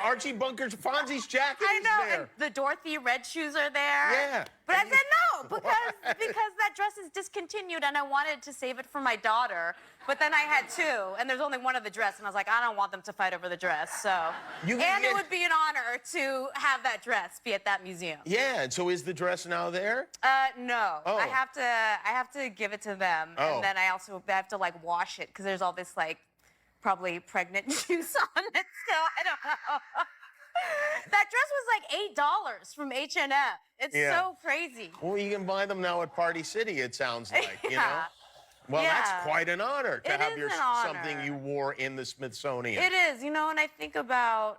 Archie Bunker's Fonzie's jacket I is know, there. and the Dorothy red shoes are there. Yeah. But I said no, because that dress is discontinued, and I wanted to save it for my daughter. But then I had two, and there's only one of the dress, and I was like, I don't want them to fight over the dress. So, it would be an honor to have that dress be at that museum. Yeah. And so is the dress now there? No. Oh. I have to give it to them, and then I have to like wash it because there's all this like probably pregnant juice on it. So I don't know. That dress was like $8 from H&M. It's so crazy. Well, you can buy them now at Party City, it sounds like, you know? Well, that's quite an honor to have something you wore in the Smithsonian. It is, you know, and I think about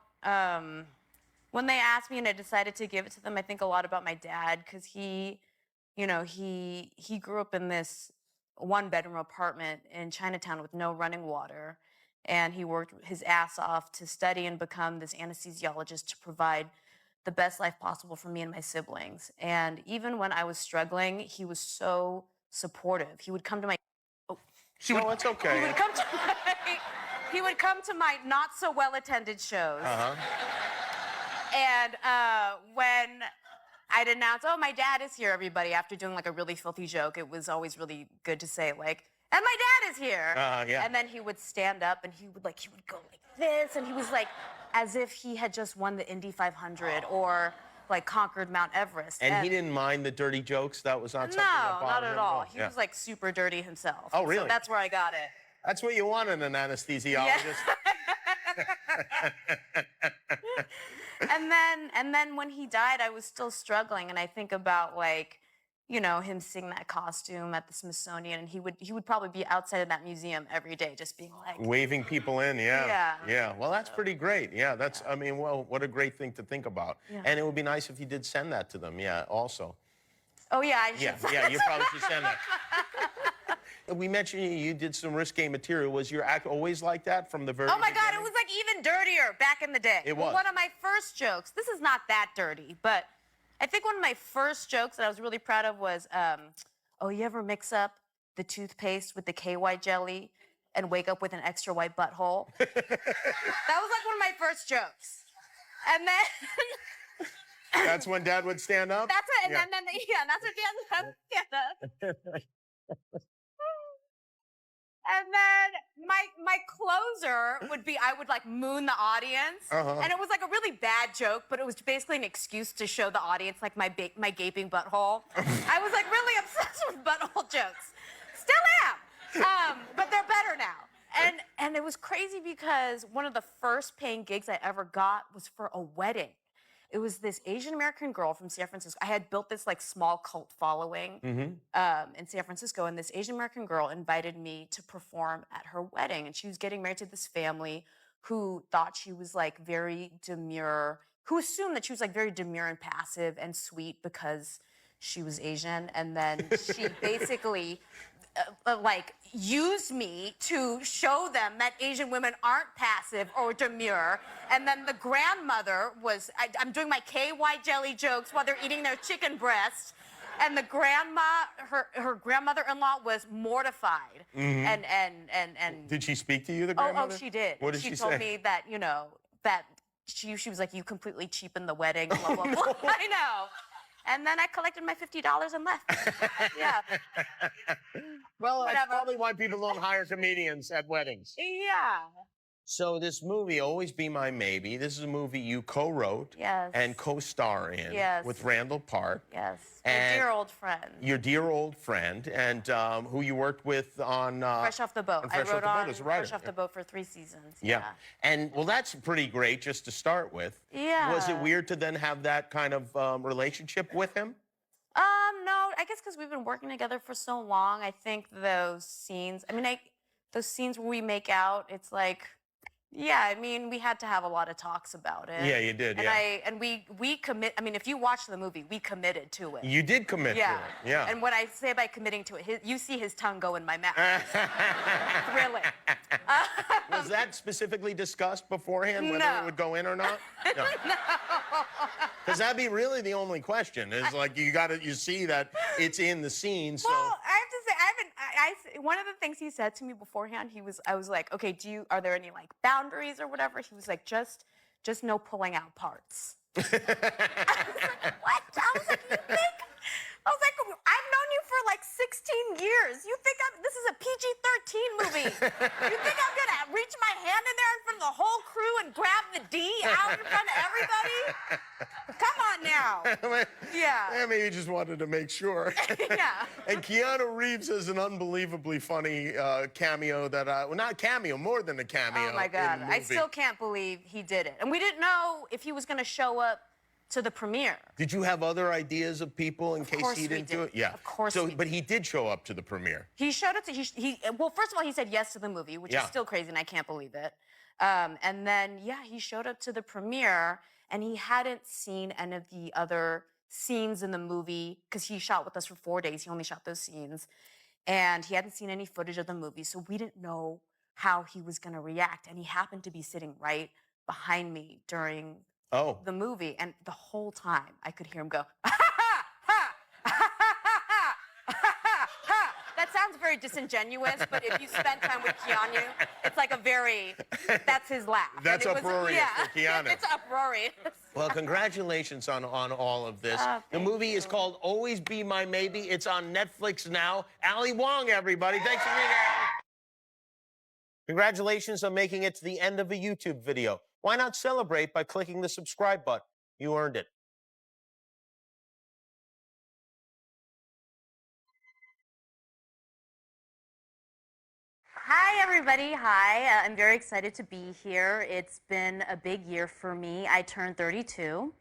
when they asked me and I decided to give it to them, I think a lot about my dad because he grew up in this one-bedroom apartment in Chinatown with no running water. And he worked his ass off to study and become this anesthesiologist to provide the best life possible for me and my siblings. And even when I was struggling, he was so supportive. He would come to my... No, it's okay. He would come to my not so well-attended shows. And when I'd announce, oh, my dad is here, everybody, after doing like a really filthy joke, it was always really good to say like, and my dad is here. And then he would stand up and he would go like this, and he was like, as if he had just won the Indy 500 or like conquered Mount Everest. And he didn't mind the dirty jokes? That was not something that bothered him? No, not at all. He was like super dirty himself. Oh, really? So that's where I got it. That's what you want in an anesthesiologist. And then when he died, I was still struggling, and I think about like, you know, him seeing that costume at the Smithsonian, and he would probably be outside of that museum every day, just being like waving people in, yeah. Yeah. Well, that's pretty great. Yeah, that's. I mean, well, what a great thing to think about. Yeah. And it would be nice if you did send that to them. Yeah, also. Oh yeah, I should. Yeah, you probably should send that. We mentioned you did some risque material. Was your act always like that from the very Oh my beginning? God, it was like even dirtier back in the day. It was. One of my first jokes. This is not that dirty, but I think one of my first jokes that I was really proud of was, oh, you ever mix up the toothpaste with the KY jelly and wake up with an extra white butthole? That was like one of my first jokes. And then... That's when Dad would stand up? That's it. And then that's when Dad would stand up. And then my closer would be, I would like moon the audience. And it was like a really bad joke, but it was basically an excuse to show the audience like my gaping butthole. I was like really obsessed with butthole jokes. Still am. But they're better now. And it was crazy because one of the first paying gigs I ever got was for a wedding. It was this Asian American girl from San Francisco. I had built this like small cult following in San Francisco, and this Asian American girl invited me to perform at her wedding. And she was getting married to this family who thought she was like very demure, who assumed that she was like very demure and passive and sweet because she was Asian. And then she basically like used me to show them that Asian women aren't passive or demure. And then the grandmother was, I'm doing my KY jelly jokes while they're eating their chicken breast. And the grandma, her grandmother-in-law was mortified. And Did she speak to you, the grandmother? Oh, she did. What did she say? She told me that, you know, that she was like, you completely cheapened the wedding, blah, blah, blah. I know. And then I collected my $50 and left. Yeah. Well, that's probably why people don't hire comedians at weddings. Yeah. So this movie, Always Be My Maybe, this is a movie you co-wrote and co-star in with Randall Park. Yes. My dear old friend. Your dear old friend, and who you worked with on... Fresh Off the Boat. I wrote on Fresh Off the Boat for 3 seasons. Yeah. And, well, that's pretty great just to start with. Yeah. Was it weird to then have that kind of relationship with him? No, I guess because we've been working together for so long, I think those scenes, those scenes where we make out, it's like, yeah, I mean, we had to have a lot of talks about it. Yeah, you did, and we commit, I mean, if you watch the movie, we committed to it. You did commit to it, yeah. And what I say by committing to it, you see his tongue go in my mouth. Thrilling. Was that specifically discussed beforehand, whether it would go in or not? No. Because that'd be really the only question, is like, you see that it's in the scene, so... Well, I have to say, one of the things he said to me beforehand, I was like, okay, are there any like boundaries or whatever? He was like, just just no pulling out parts. I was like, what? I was like, you think? I was like, I've known you for like 16 years. You think this is a PG-13 movie? You think I'm gonna reach my hand in there in front of the whole crew and grab the D out in front of everybody? Come on now. Yeah. Maybe you just wanted to make sure. Yeah. And Keanu Reeves is an unbelievably funny cameo that, well, not cameo, more than a cameo. Oh my God. in the movie. I still can't believe he did it. And we didn't know if he was gonna show up to the premiere. Did you have other ideas of people in case he didn't do it? Yeah. Of course. But he did show up to the premiere. He showed up to well, first of all, he said yes to the movie, which is still crazy, and I can't believe it. And then he showed up to the premiere, and he hadn't seen any of the other scenes in the movie because he shot with us for 4 days. He only shot those scenes, and he hadn't seen any footage of the movie, so we didn't know how he was going to react. And he happened to be sitting right behind me during the movie, and the whole time I could hear him go, ha ha ha ha ha ha ha. That sounds very disingenuous, but if you spend time with Keanu, it's like that's his laugh. That's uproarious for Keanu. It's uproarious. Well, congratulations on all of this. The movie is called Always Be My Maybe. It's on Netflix now. Ali Wong, everybody. Thanks for being here. Congratulations on making it to the end of a YouTube video. Why not celebrate by clicking the subscribe button? You earned it. Hi, everybody. Hi. I'm very excited to be here. It's been a big year for me. I turned 32,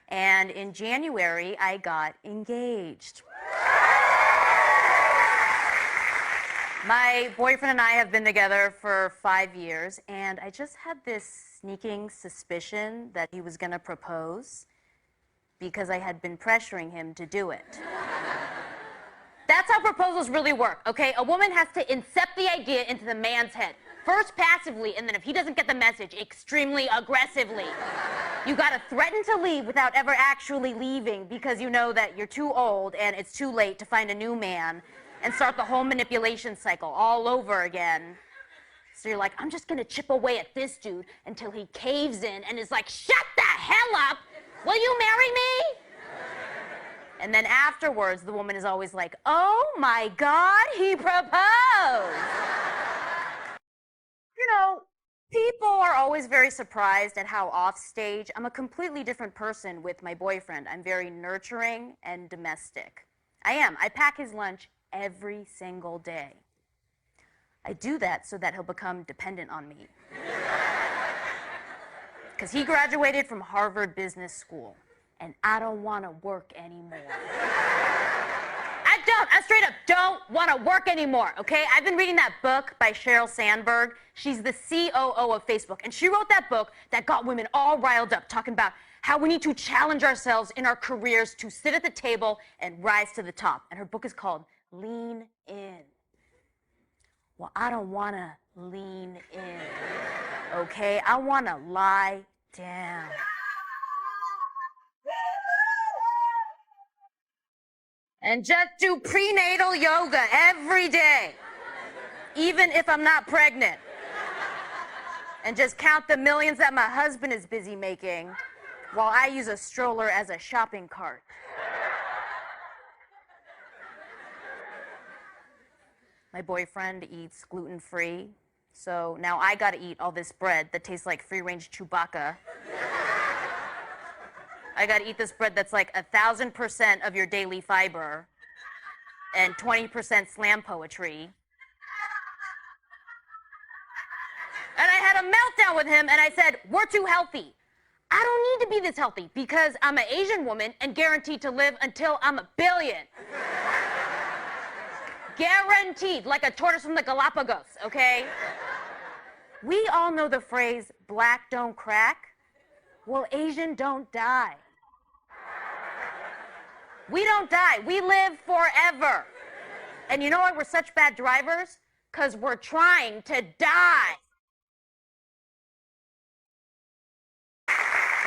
and in January, I got engaged. My boyfriend and I have been together for 5 years, and I just had this sneaking suspicion that he was going to propose because I had been pressuring him to do it. That's how proposals really work, okay? A woman has to incept the idea into the man's head. First passively, and then if he doesn't get the message, extremely aggressively. You gotta threaten to leave without ever actually leaving because you know that you're too old and it's too late to find a new man and start the whole manipulation cycle all over again. So you're like, I'm just gonna chip away at this dude until he caves in and is like, shut the hell up! Will you marry me? And then afterwards, the woman is always like, oh my God, he proposed! You know, people are always very surprised at how offstage I'm a completely different person with my boyfriend. I'm very nurturing and domestic. I am. I pack his lunch every single day. I do that so that he'll become dependent on me. Because he graduated from Harvard Business School, and I don't want to work anymore. I straight up don't want to work anymore, okay? I've been reading that book by Sheryl Sandberg. She's the COO of Facebook, and she wrote that book that got women all riled up, talking about how we need to challenge ourselves in our careers to sit at the table and rise to the top. And her book is called Lean In. Well, I don't want to lean in, okay? I want to lie down. And just do prenatal yoga every day, even if I'm not pregnant. And just count the millions that my husband is busy making while I use a stroller as a shopping cart. My boyfriend eats gluten-free, so now I gotta eat all this bread that tastes like free-range Chewbacca. I gotta eat this bread that's like 1,000% of your daily fiber and 20% slam poetry. And I had a meltdown with him and I said, we're too healthy. I don't need to be this healthy because I'm an Asian woman and guaranteed to live until I'm 1 billion. Guaranteed, like a tortoise from the Galapagos, okay? We all know the phrase, black don't crack. Well, Asian don't die. We don't die. We live forever. And you know why we're such bad drivers? Because we're trying to die.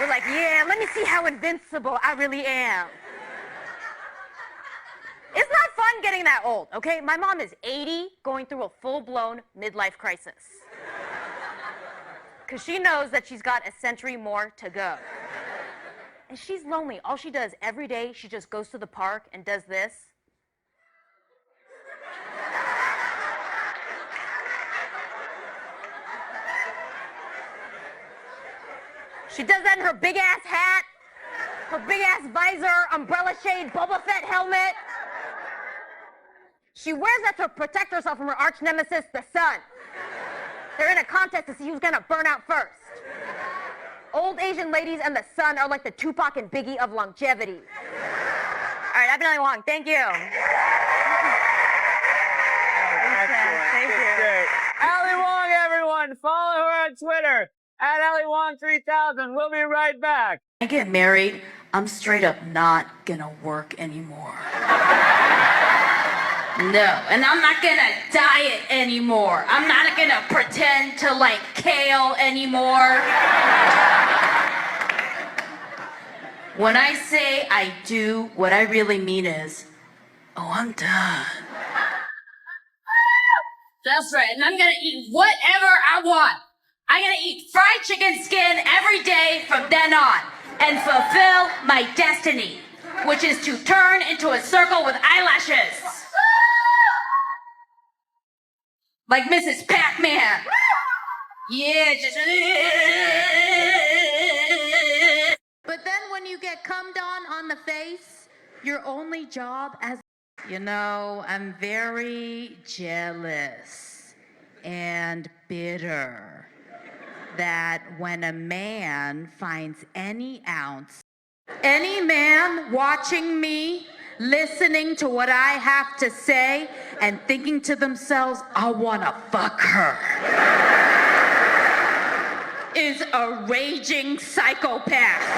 We're like, yeah, let me see how invincible I really am. It's not fun getting that old, okay? My mom is 80, going through a full-blown midlife crisis. because she knows that she's got a century more to go. And she's lonely. All she does every day, she just goes to the park and does this. She does that in her big-ass hat, her big-ass visor, umbrella shade, Boba Fett helmet. She wears that to protect herself from her arch nemesis, the sun. They're in a contest to see who's gonna burn out first. Old Asian ladies and the sun are like the Tupac and Biggie of longevity. All right, I've been Ellie Wong. Thank you. Thank you. Great. Ellie Wong, everyone. Follow her on Twitter at EllieWong3000. We'll be right back. I get married, I'm straight up not gonna work anymore. No, and I'm not gonna diet anymore. I'm not gonna pretend to like kale anymore. When I say I do, what I really mean is, oh, I'm done. That's right, and I'm gonna eat whatever I want. I'm gonna eat fried chicken skin every day from then on and fulfill my destiny, which is to turn into a circle with eyelashes. Like Mrs. Pac-Man. Yeah, just... But then when you get cummed on the face, your only job as... You know, I'm very jealous and bitter that when a man finds any man watching me, listening to what I have to say, and thinking to themselves, I wanna fuck her, is a raging psychopath.